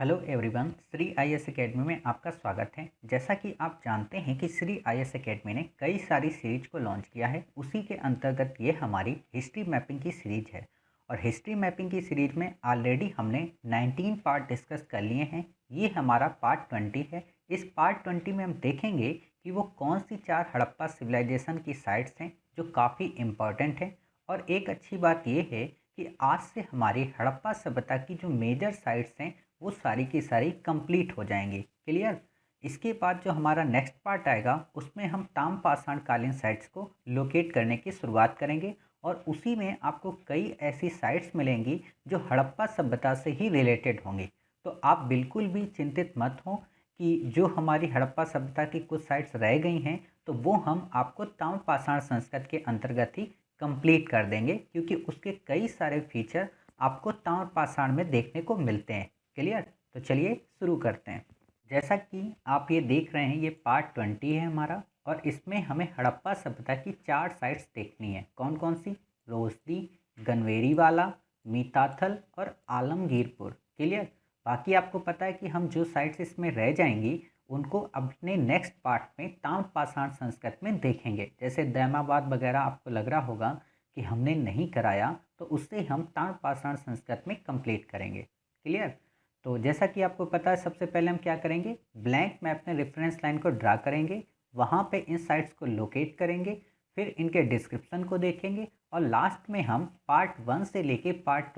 Hello everyone, Shri IAS academy में आपका स्वागत है। जैसा कि आप जानते हैं कि श्री आईएएस एकेडमी ने कई सारी सीरीज को लॉन्च किया है। उसी के अंतर्गत ये हमारी हिस्ट्री मैपिंग की सीरीज है और हिस्ट्री मैपिंग की सीरीज में ऑलरेडी हमने 19 पार्ट डिस्कस कर लिए हैं। ये हमारा पार्ट 20 है। इस पार्ट 20 में हम देखेंगे कि वो कौन सी 4 हड़प्पा सिविलाइजेशन की साइट्स हैं जो काफ़ी इम्पॉर्टेंट हैं। और एक अच्छी बात ये है कि आज से हमारी हड़प्पा सभ्यता की जो मेजर साइट्स हैं वो सारी की सारी कंप्लीट हो जाएंगी। क्लियर। इसके बाद जो हमारा नेक्स्ट पार्ट आएगा उसमें हम ताम्रपाषाण कालीन साइट्स को लोकेट करने की शुरुआत करेंगे और उसी में आपको कई ऐसी साइट्स मिलेंगी जो हड़प्पा सभ्यता से ही रिलेटेड होंगी। तो आप बिल्कुल भी चिंतित मत हो कि जो हमारी हड़प्पा सभ्यता की कुछ साइट्स रह गई हैं तो वो हम आपको ताम्रपाषाण संस्कृत के अंतर्गत ही कंप्लीट कर देंगे, क्योंकि उसके कई सारे फीचर आपको ताम्रपाषाण में देखने को मिलते हैं। क्लियर। तो चलिए शुरू करते हैं। जैसा कि आप ये देख रहे हैं, ये पार्ट 20 है हमारा और इसमें हमें हड़प्पा सभ्यता की 4 साइट्स देखनी है। कौन कौन सी? रोसदी, गनवेरीवाला, मीताथल और आलमगीरपुर। क्लियर। बाकी आपको पता है कि हम जो साइट्स इसमें रह जाएंगी उनको अपने नेक्स्ट पार्ट में ताम्रपाषाण संस्कृत में देखेंगे। जैसे दैमाबाद वगैरह आपको लग रहा होगा कि हमने नहीं कराया, तो उससे हम ताम्रपाषाण संस्कृत में कंप्लीट करेंगे। क्लियर। तो जैसा कि आपको पता है, सबसे पहले हम क्या करेंगे, ब्लैंक मैप में रेफरेंस लाइन को ड्रा करेंगे, वहाँ पे इन साइट्स को लोकेट करेंगे, फिर इनके डिस्क्रिप्शन को देखेंगे और लास्ट में हम पार्ट 1 से लेके पार्ट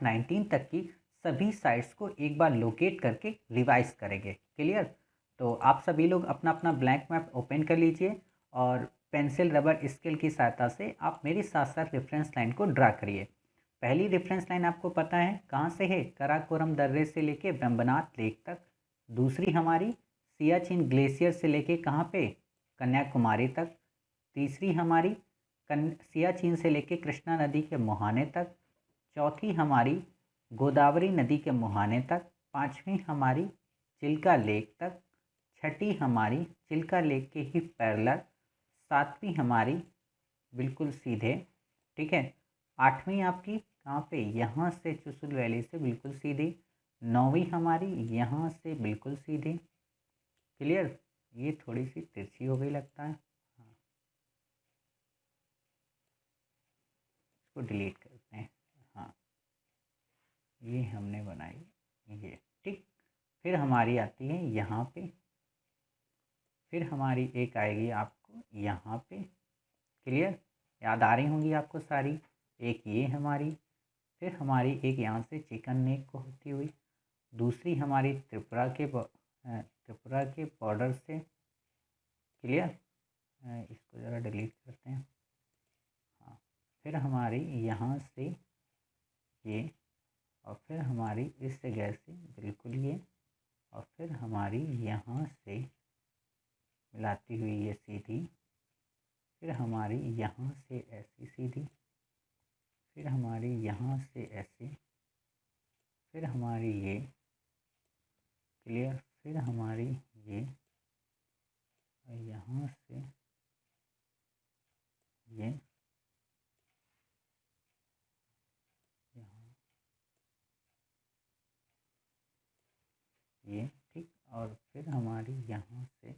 19 तक की सभी साइट्स को एक बार लोकेट करके रिवाइज करेंगे। क्लियर। तो आप सभी लोग अपना अपना ब्लैंक मैप ओपन कर लीजिए और पेंसिल रबर स्केल की सहायता से आप मेरे साथ साथ रेफरेंस लाइन को ड्रा करिए। पहली रेफरेंस लाइन आपको पता है कहाँ से है, कराकोरम दर्रे से लेके वेम्बनाथ लेक तक। दूसरी हमारी सियाचिन ग्लेशियर से लेके कहाँ पे, कन्याकुमारी तक। तीसरी हमारी सियाचिन से लेके कृष्णा नदी के मुहाने तक। चौथी हमारी गोदावरी नदी के मुहाने तक। पांचवी हमारी चिल्का लेक तक। छठी हमारी चिल्का लेक के ही पैरेलल। सातवीं हमारी बिल्कुल सीधे, ठीक है। आठवीं आपकी कहाँ पे, यहाँ से चुसुल वैली से बिल्कुल सीधी। नौवीं हमारी यहाँ से बिल्कुल सीधी। क्लियर। ये थोड़ी सी तिरछी हो गई लगता है, हाँ, इसको डिलीट करते हैं। हाँ, ये हमने बनाई, ये ठीक। फिर हमारी आती है यहाँ पे, फिर हमारी एक आएगी आपको यहाँ पे। क्लियर। याद आ रही होंगी आपको सारी। एक ये हमारी, फिर हमारी एक यहाँ से चिकन नेक को होती हुई। दूसरी हमारी त्रिपुरा के बॉर्डर से। क्लियर। इसको ज़रा डिलीट करते हैं। हाँ, फिर हमारी यहाँ से ये, और फिर हमारी इस जगह से बिल्कुल ये, और फिर हमारी यहाँ से मिलाती हुई ये सीधी, फिर हमारी यहाँ से ऐसी सीधी, फिर हमारी यहाँ से ऐसे, फिर हमारी ये। क्लियर। फिर हमारी ये, यहाँ से ये, यहाँ ये, ठीक। और फिर हमारी यहाँ से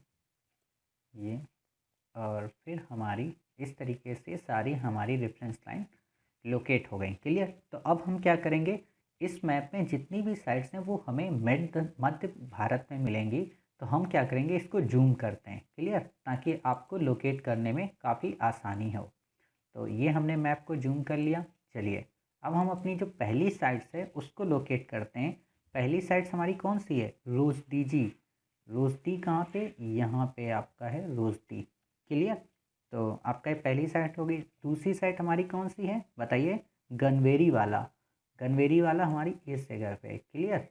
ये, और फिर हमारी इस तरीके से सारी हमारी रेफरेंस लाइन लोकेट हो गई। क्लियर। तो अब हम क्या करेंगे, इस मैप में जितनी भी साइट्स हैं वो हमें मध्य भारत में मिलेंगी। तो हम क्या करेंगे, इसको जूम करते हैं। क्लियर। ताकि आपको लोकेट करने में काफ़ी आसानी हो। तो ये हमने मैप को जूम कर लिया। चलिए अब हम अपनी जो पहली साइट्स है उसको लोकेट करते हैं। पहली साइट्स हमारी कौन सी है, रोसदी जी। रोसदी कहाँ पे, यहाँ पे आपका है रोसदी। क्लियर। तो आपका ये पहली साइट होगी। दूसरी साइट हमारी कौन सी है बताइए, गनवेरी वाला। गनवेरी वाला हमारी इस जगह पे है। क्लियर।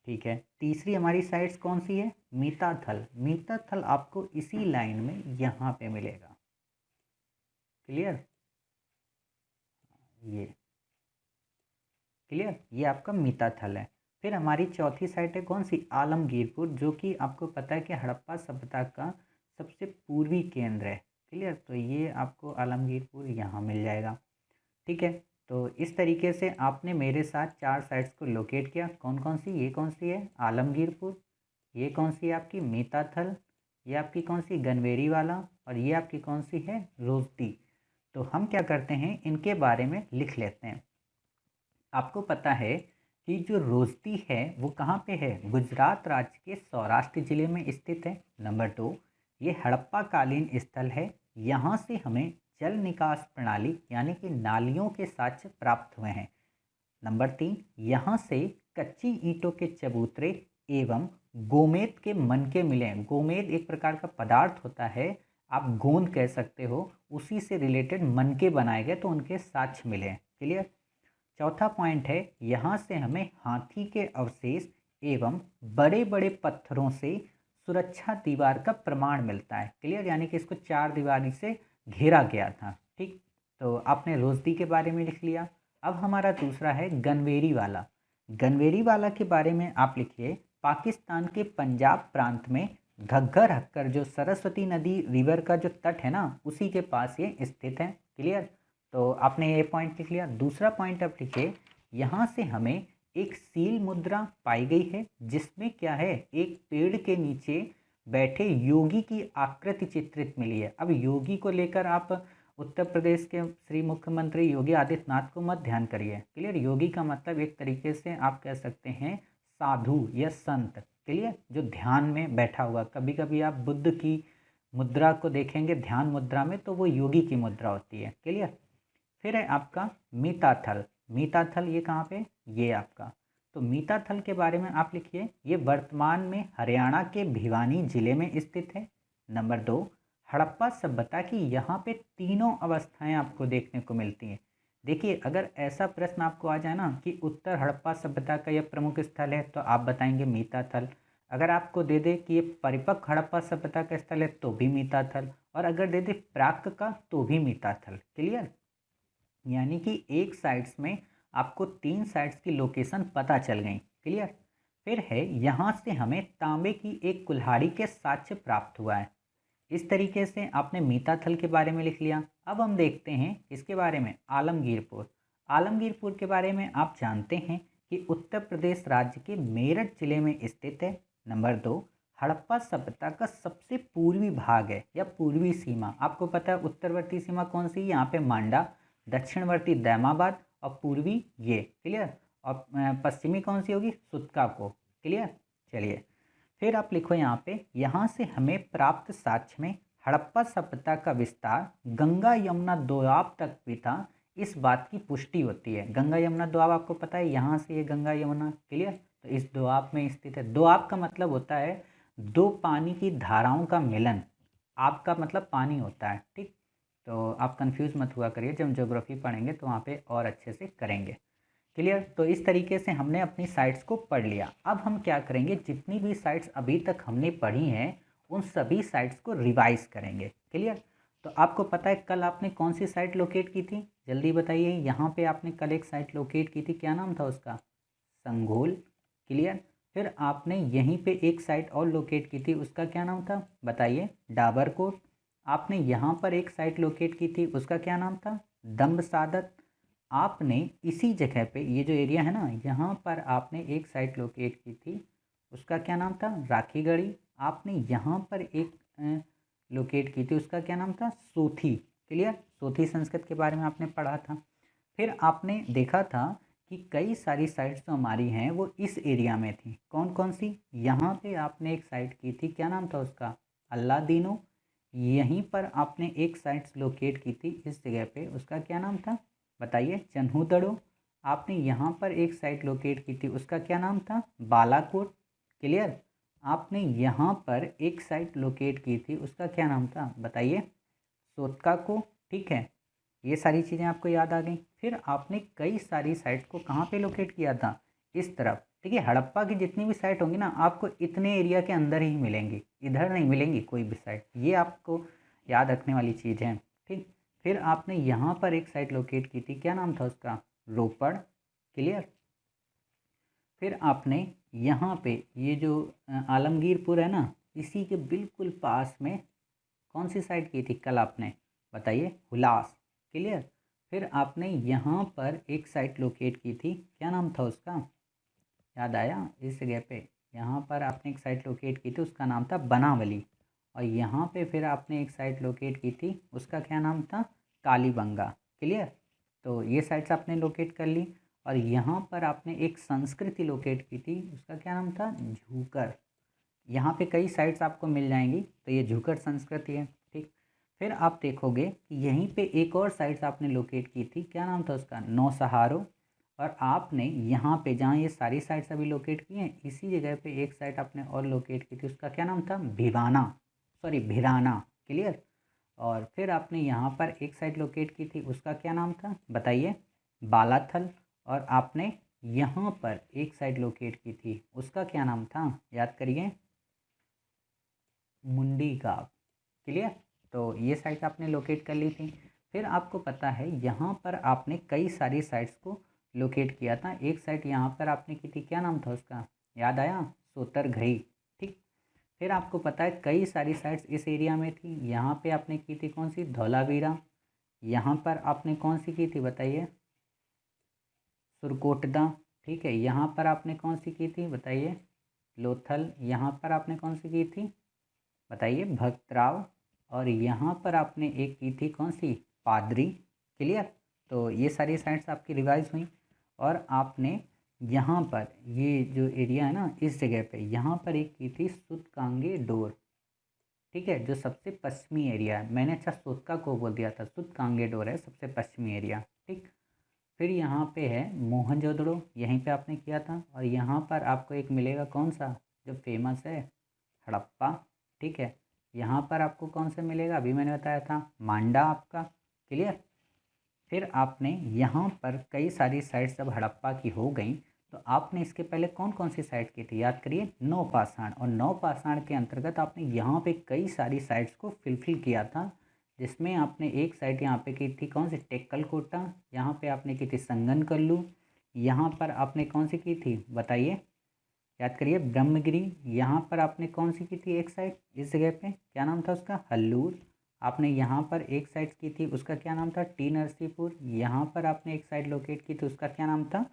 ठीक है। तीसरी हमारी साइट्स कौन सी है, मीताथल। मीताथल आपको इसी लाइन में यहाँ पे मिलेगा। क्लियर। ये क्लियर, ये आपका मीताथल है। फिर हमारी चौथी साइट है कौन सी, आलमगीरपुर, जो कि आपको पता है कि हड़प्पा सभ्यता का सबसे पूर्वी केंद्र है। क्लियर। तो ये आपको आलमगीरपुर यहाँ मिल जाएगा। ठीक है। तो इस तरीके से आपने मेरे साथ 4 साइट्स को लोकेट किया। कौन कौन सी? ये कौन सी है? आलमगीरपुर। ये कौन सी है आपकी? मीताथल। ये आपकी कौन सी? गनवेरी वाला। और ये आपकी कौन सी है? रोजदी। तो हम क्या करते हैं, इनके बारे में लिख लेते हैं। आपको पता है कि जो रोजदी है वो कहाँ पे है? गुजरात राज्य के सौराष्ट्र जिले में स्थित है। नंबर 2, ये हड़प्पा कालीन स्थल है। यहाँ से हमें जल निकास प्रणाली यानी कि नालियों के साक्ष्य प्राप्त हुए हैं। नंबर 3, यहाँ से कच्ची ईंटों के चबूतरे एवं गोमेद के मनके मिले हैं। गोमेद एक प्रकार का पदार्थ होता है, आप गोंद कह सकते हो, उसी से रिलेटेड मनके बनाए गए तो उनके साक्ष्य मिले हैं। क्लियर? चौथा पॉइंट है, यहाँ से हमें हाथी के अवशेष एवं बड़े बड़े पत्थरों से सुरक्षा दीवार का प्रमाण मिलता है। क्लियर? यानी कि इसको 4 दीवारी से घेरा गया था। ठीक, तो आपने रोजदी के बारे में लिख लिया। अब हमारा दूसरा है गनवेरी वाला। गनवेरी वाला के बारे में आप लिखिए, पाकिस्तान के पंजाब प्रांत में घग्गर हक्कर जो सरस्वती नदी रिवर का जो तट है ना, उसी के पास ये स्थित है। क्लियर? तो आपने ये पॉइंट लिख लिया। दूसरा पॉइंट आप लिखिए, यहाँ से हमें एक सील मुद्रा पाई गई है जिसमें क्या है, एक पेड़ के नीचे बैठे योगी की आकृति चित्रित मिली है। अब योगी को लेकर आप उत्तर प्रदेश के श्री मुख्यमंत्री योगी आदित्यनाथ को मत ध्यान करिए। क्लियर? योगी का मतलब एक तरीके से आप कह सकते हैं साधु या संत। क्लियर? जो ध्यान में बैठा हुआ। कभी कभी आप बुद्ध की मुद्रा को देखेंगे ध्यान मुद्रा में, तो वो योगी की मुद्रा होती है। क्लियर? फिर है आपका मीताथल। मीताथल ये कहाँ पे? ये आपका। तो मीताथल के बारे में आप लिखिए, ये वर्तमान में हरियाणा के भिवानी जिले में स्थित है। नंबर 2, हड़प्पा सभ्यता की यहाँ पे तीनों अवस्थाएं आपको देखने को मिलती हैं। देखिए, अगर ऐसा प्रश्न आपको आ जाए ना कि उत्तर हड़प्पा सभ्यता का यह प्रमुख स्थल है, तो आप बताएंगे मीताथल। अगर आपको दे दे कि ये परिपक्व हड़प्पा सभ्यता का स्थल है, तो भी मीताथल। और अगर दे दे प्राक का, तो भी मीताथल। क्लियर? यानी कि एक साइट्स में आपको 3 साइट्स की लोकेशन पता चल गई। क्लियर? फिर है, यहाँ से हमें तांबे की एक कुल्हाड़ी के साक्ष्य प्राप्त हुआ है। इस तरीके से आपने मीताथल के बारे में लिख लिया। अब हम देखते हैं इसके बारे में, आलमगीरपुर। आलमगीरपुर के बारे में आप जानते हैं कि उत्तर प्रदेश राज्य के मेरठ जिले में स्थित है। नंबर 2, हड़प्पा सभ्यता का सबसे पूर्वी भाग है या पूर्वी सीमा। आपको पता है उत्तरवर्ती सीमा कौन सी? यहाँ पे मांडा, दक्षिणवर्ती दैमाबाद और पूर्वी ये। क्लियर? और पश्चिमी कौन सी होगी? सुतका को। क्लियर? चलिए, फिर आप लिखो यहाँ पे, यहाँ से हमें प्राप्त साक्ष्य में हड़प्पा सभ्यता का विस्तार गंगा यमुना दोआब तक भी था, इस बात की पुष्टि होती है। गंगा यमुना दोआब आपको पता है, यहाँ से ये गंगा यमुना। क्लियर? तो इस दोआब में स्थित है। दोआब का मतलब होता है दो पानी की धाराओं का मिलन। आपका मतलब पानी होता है। ठीक, तो आप कंफ्यूज मत हुआ करिए, जब हम ज्योग्राफी पढ़ेंगे तो वहाँ पे और अच्छे से करेंगे। क्लियर? तो इस तरीके से हमने अपनी साइट्स को पढ़ लिया। अब हम क्या करेंगे, जितनी भी साइट्स अभी तक हमने पढ़ी हैं उन सभी साइट्स को रिवाइज करेंगे। क्लियर? तो आपको पता है कल आपने कौन सी साइट लोकेट की थी? जल्दी बताइए। यहाँ पे आपने कल एक साइट लोकेट की थी, क्या नाम था उसका? संघोल। क्लियर? फिर आपने यहीं पे एक साइट और लोकेट की थी, उसका क्या नाम था बताइए? डाबरकोट। आपने यहाँ पर एक साइट लोकेट की थी, उसका क्या नाम था? दम्ब सादत। आपने इसी जगह पे, ये जो एरिया है ना, यहाँ पर आपने एक साइट लोकेट की थी, उसका क्या नाम था? राखीगढ़ी। आपने यहाँ पर एक लोकेट की थी, उसका क्या नाम था? सोथी। क्लियर? सोथी संस्कृत के बारे में आपने पढ़ा था। फिर आपने देखा था कि कई सारी साइट्स जो हमारी हैं वो इस एरिया में थी। कौन कौन सी? यहाँ पे आपने एक साइट की थी, क्या नाम था उसका? अल्लादीनो। यहीं पर आपने एक साइट्स लोकेट की थी इस जगह पे, उसका क्या नाम था बताइए? चन्हूदड़ो। आपने यहाँ पर एक साइट लोकेट की थी, उसका क्या नाम था? बालाकोट। क्लियर? आपने यहाँ पर एक साइट लोकेट की थी, उसका क्या नाम था बताइए? सोतका को। ठीक है, ये सारी चीज़ें आपको याद आ गई। फिर आपने कई सारी साइट्स को कहाँ पे लोकेट किया था? इस तरफ। ठीक है, हड़प्पा की जितनी भी साइट होंगी ना, आपको इतने एरिया के अंदर ही मिलेंगी, इधर नहीं मिलेंगी कोई भी साइट। ये आपको याद रखने वाली चीज़ है। ठीक, फिर आपने यहाँ पर एक साइट लोकेट की थी, क्या नाम था उसका? रोपड़। क्लियर? फिर आपने यहाँ पे ये जो आलमगीरपुर है ना, इसी के बिल्कुल पास में कौन सी साइट की थी कल आपने बताइए? हुलास। क्लियर? फिर आपने यहाँ पर एक साइट लोकेट की थी, क्या नाम था उसका, याद आया? इस जगह पे यहाँ पर आपने एक साइट लोकेट की थी, उसका नाम था बनावली। और यहाँ पे फिर आपने एक साइट लोकेट की थी, उसका क्या नाम था, कालीबंगा। क्लियर? तो ये साइट्स आपने लोकेट कर ली। और यहाँ पर आपने एक संस्कृति लोकेट की थी, उसका क्या नाम था, झूकर। यहाँ पे कई साइट्स आपको मिल जाएंगी, तो ये झूकर संस्कृति है। ठीक। फिर आप देखोगे कि यहीं पे एक और साइट्स आपने लोकेट की थी, क्या नाम था उसका, नौसहारो। और आपने यहाँ पे जहाँ ये सारी साइट्स अभी लोकेट की हैं, इसी जगह पे एक साइट आपने और लोकेट की थी, उसका क्या नाम था, भिवाना, सॉरी भिराना। क्लियर? और फिर आपने यहाँ पर एक साइट लोकेट की थी, उसका क्या नाम था, बताइए, बालाथल। और आपने यहाँ पर एक साइट लोकेट की थी, उसका क्या नाम था, याद करिए, मुंडी गाँव। क्लियर? तो ये साइट आपने लोकेट कर ली थी। फिर आपको पता है यहाँ पर आपने कई सारी साइट्स को लोकेट किया था। एक साइट यहाँ पर आपने की थी, क्या नाम था उसका, याद आया, सोतरघई। ठीक। फिर आपको पता है कई सारी साइट्स इस एरिया में थी। यहाँ पे आपने की थी कौन सी, धौलावीरा। यहाँ पर आपने कौन सी की थी, बताइए, सुरकोटदा। ठीक है। यहाँ पर आपने कौन सी की थी, बताइए, लोथल। यहाँ पर आपने कौन सी की थी, बताइए, भक्तराव। और यहाँ पर आपने एक की थी कौन सी, पादरी। क्लियर? तो ये सारी साइट्स आपकी रिवाइज हुई। और आपने यहाँ पर ये जो एरिया है ना, इस जगह पे यहाँ पर एक की थी सुतकांगे डोर। ठीक है, जो सबसे पश्चिमी एरिया है। मैंने अच्छा सोतका को बोल दिया था, सुतकांगे डोर है सबसे पश्चिमी एरिया। ठीक। फिर यहाँ पे है मोहनजोदड़ो, यहीं पे आपने किया था। और यहाँ पर आपको एक मिलेगा कौन सा, जो फेमस है, हड़प्पा। ठीक है। यहाँ पर आपको कौन सा मिलेगा, अभी मैंने बताया था, मांडा आपका। क्लियर? फिर आपने यहाँ पर कई सारी साइट्स जब हड़प्पा की हो गई, तो आपने इसके पहले कौन कौन सी साइट की थी, याद करिए, नौपाषाण। और नौपाषाण के अंतर्गत आपने यहाँ पे कई सारी साइट्स को फिलफिल किया था, जिसमें आपने एक साइट यहाँ पे की थी कौन सी, टेक्कलकोटा। यहाँ पे आपने की थी संगनकल्लू। यहाँ पर आपने कौन सी की थी, बताइए, याद करिए, ब्रह्मगिरी। यहाँ पर आपने कौन सी की थी एक साइट, इस जगह पे क्या नाम था उसका, हल्लूर। आपने यहाँ पर एक साइट की थी, उसका क्या नाम था, टी नरसीपुर। यहाँ पर आपने एक साइट लोकेट की थी, उसका क्या नाम था,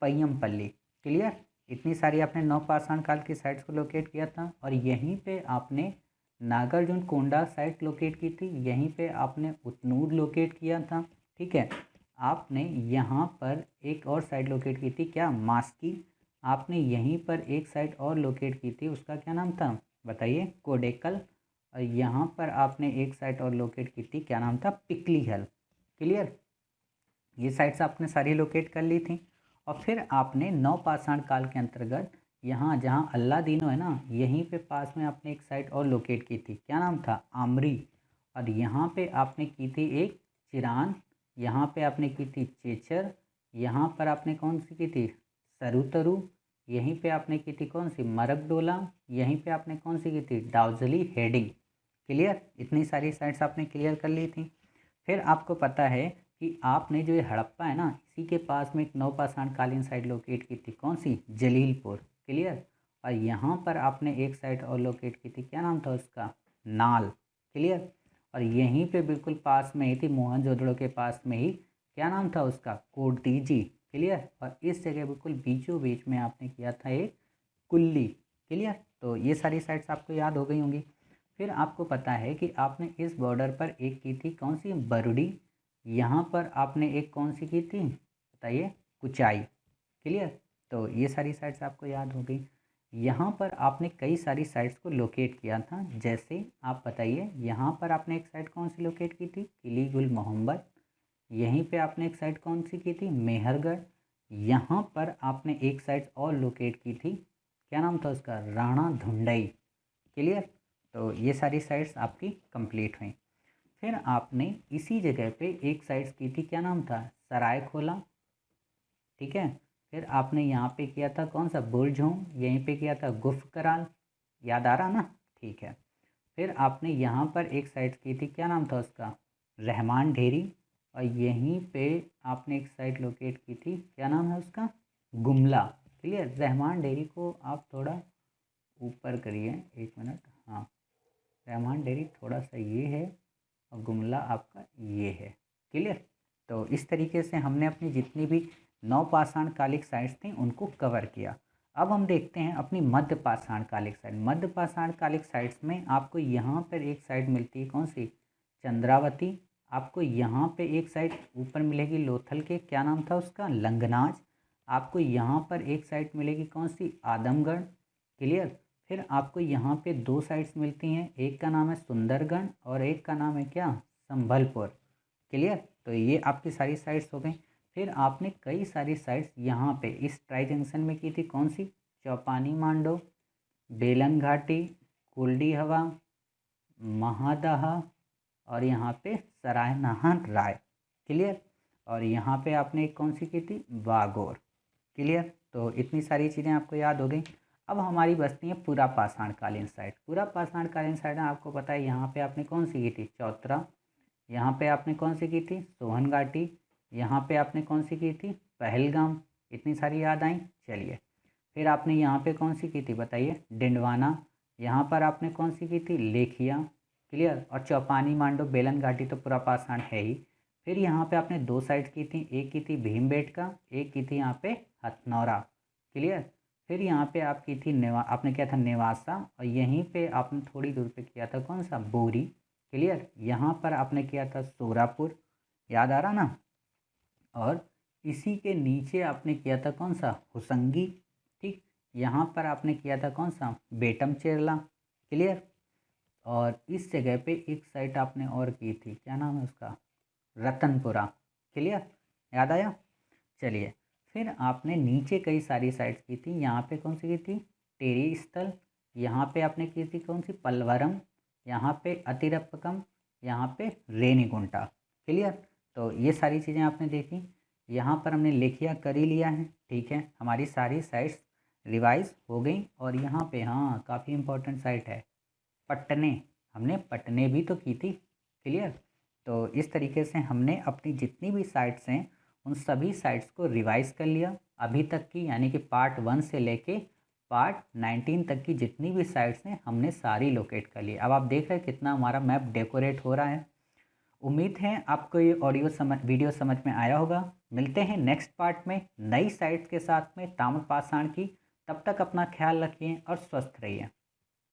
पय्यमपल्ली। क्लियर? इतनी सारी आपने नवपाषाण काल की साइट्स को लोकेट किया था। और यहीं पे आपने नागार्जुन कोंडा साइट लोकेट की थी, यहीं पे आपने उतनूर लोकेट किया था। ठीक है। आपने यहाँ पर एक और साइट लोकेट की थी, क्या, मास्की। आपने यहीं पर एक साइट और लोकेट की थी, उसका क्या नाम था, बताइए, कोडेकल। और यहाँ पर आपने एक साइट और लोकेट की थी, क्या नाम था, पिकली हिल। क्लियर? ये साइट्स आपने सारी लोकेट कर ली थी। और फिर आपने नवपाषाण काल के अंतर्गत यहाँ जहाँ अल्लादीनो है ना, यहीं पे पास में आपने एक साइट और लोकेट की थी, क्या नाम था, आमरी। और यहाँ पे आपने की थी एक चिरान। यहाँ पे आपने की थी चेचर। यहाँ पर आपने कौन सी की थी, सरुतरु। यहीं पे आपने की थी कौन सी, मरकडोला। यहीं पे आपने कौन सी की थी, डाउजली हेडिंग। क्लियर? इतनी सारी साइट्स आपने क्लियर कर ली थी। फिर आपको पता है कि आपने जो ये हड़प्पा है ना, इसी के पास में एक नवपाषाण कालीन साइट लोकेट की थी, कौन सी, जलीलपुर। क्लियर? और यहाँ पर आपने एक साइट और लोकेट की थी, क्या नाम था उसका, नाल। क्लियर? और यहीं पे बिल्कुल पास में ही थी, मोहनजोदड़ो के पास में ही, क्या नाम था उसका, कोडतीजी। क्लियर? और इस जगह बिल्कुल बीचों बीच में आपने किया था एक कुल्ली। क्लियर? तो ये सारी साइट्स आपको याद हो गई होंगी। फिर आपको पता है कि आपने इस बॉर्डर पर एक की थी कौन सी, बरुडी। यहाँ पर आपने एक कौन सी की थी, बताइए, कुचाई। क्लियर? तो ये सारी साइट्स आपको याद हो गई। यहाँ पर आपने कई सारी साइट्स को लोकेट किया था, जैसे आप बताइए, यहाँ पर आपने एक साइट कौन सी लोकेट की थी, किली गुल मोहम्मद। यहीं पे आपने एक साइट कौन सी की थी, मेहरगढ़। यहाँ पर आपने एक साइट और लोकेट की थी, क्या नाम था उसका, राणा धुंडई। क्लियर? तो ये सारी साइट्स आपकी कंप्लीट हुई। फिर आपने इसी जगह पे एक साइट्स की थी, क्या नाम था, सरायखोला। ठीक है। फिर आपने यहाँ पे किया था कौन सा, बुरझों। यहीं पे किया था गुफकराल। याद आ रहा ना? ठीक है। फिर आपने यहाँ पर एक साइट की थी, क्या नाम था उसका, रहमान ढेरी। और यहीं पे आपने एक साइट लोकेट की थी, क्या नाम है उसका, गुमला। क्लियर? रहमान डेयरी को आप थोड़ा ऊपर करिए, एक मिनट, हाँ, रहमान डेयरी थोड़ा सा ये है, और गुमला आपका ये है। क्लियर? तो इस तरीके से हमने अपनी जितनी भी नवपाषाण कालिक साइट्स थी उनको कवर किया। अब हम देखते हैं अपनी मध्य पाषाण कालिक साइट। मध्य पाषाण कालिक साइट्स में आपको यहाँ पर एक साइट मिलती है, कौन सी? चंद्रावती। आपको यहाँ पे एक साइट ऊपर मिलेगी लोथल के, क्या नाम था उसका? लंगनाज। आपको यहाँ पर एक साइट मिलेगी, कौन सी? आदमगढ़। क्लियर। फिर आपको यहाँ पे दो साइट्स मिलती हैं, एक का नाम है सुंदरगढ़ और एक का नाम है क्या? संभलपुर। क्लियर। तो ये आपकी सारी साइट्स हो गई। फिर आपने कई सारी साइट्स यहाँ पे इस ट्राई जंक्शन में की थी, कौन सी? चौपानी मांडो, बेलन घाटी, कुलडी हवा, महादह और यहाँ पे सरायनाहा राय। क्लियर। और यहाँ पे आपने एक कौन सी की थी? बागोर। क्लियर। तो इतनी सारी चीज़ें आपको याद हो गई। अब हमारी बचती है पूरा पाषाणकालीन साइट। पूरा पाषाणकालीन साइट में आपको पता है यहाँ पे आपने कौन सी की थी? चौतरा। यहाँ पे आपने कौन सी की थी? सोहन घाटी। यहाँ पे आपने कौन सी की थी? पहलगाम। इतनी सारी याद आई। चलिए, फिर आपने यहाँ पे कौन सी की थी बताइए? डिंडवाना। यहाँ पर आपने कौन सी की थी? लेखिया। क्लियर। और चौपानी मांडो बेलन घाटी तो पूरा पाषाण है ही। फिर यहाँ पे आपने दो साइट की थी, एक की थी भीमबेटका, एक की थी यहाँ पे हथनौरा। क्लियर। फिर यहाँ पे आप की थी आपने किया था नेवासा, और यहीं पे आपने थोड़ी दूर पे किया था कौन सा? बोरी। क्लियर। यहाँ पर आपने किया था सोरापुर, याद आ रहा ना? और इसी के नीचे आपने किया था कौन सा? हुसंगी। ठीक। यहाँ पर आपने किया था कौन सा? बेटम चेरला। क्लियर। और इस जगह पे एक साइट आपने और की थी, क्या नाम है उसका? रतनपुरा। क्लियर। याद आया? चलिए, फिर आपने नीचे कई सारी साइट्स की थी। यहाँ पे कौन सी की थी? टेरी स्थल। यहाँ पे आपने की थी कौन सी? पलवरम। यहाँ पे अतिरपकम। यहाँ पे रेनीगुंटा। क्लियर। तो ये सारी चीज़ें आपने देखी। यहाँ पर हमने लेखिया कर ही लिया है। ठीक है, हमारी सारी साइट्स रिवाइज हो गई। और यहाँ पे हाँ, काफ़ी इंपॉर्टेंट साइट है पटने। हमने पटने भी तो की थी। क्लियर। तो इस तरीके से हमने अपनी जितनी भी साइट्स हैं उन सभी साइट्स को रिवाइज कर लिया अभी तक की, यानी कि पार्ट 1 से लेके पार्ट 19 तक की जितनी भी साइट्स हैं हमने सारी लोकेट कर ली। अब आप देख रहे हैं कितना हमारा मैप डेकोरेट हो रहा है। उम्मीद है आपको ये वीडियो समझ में आया होगा। मिलते हैं नेक्स्ट पार्ट में नई साइट्स के साथ में ताम्रपाषाण की। तब तक अपना ख्याल रखिए और स्वस्थ रहिए।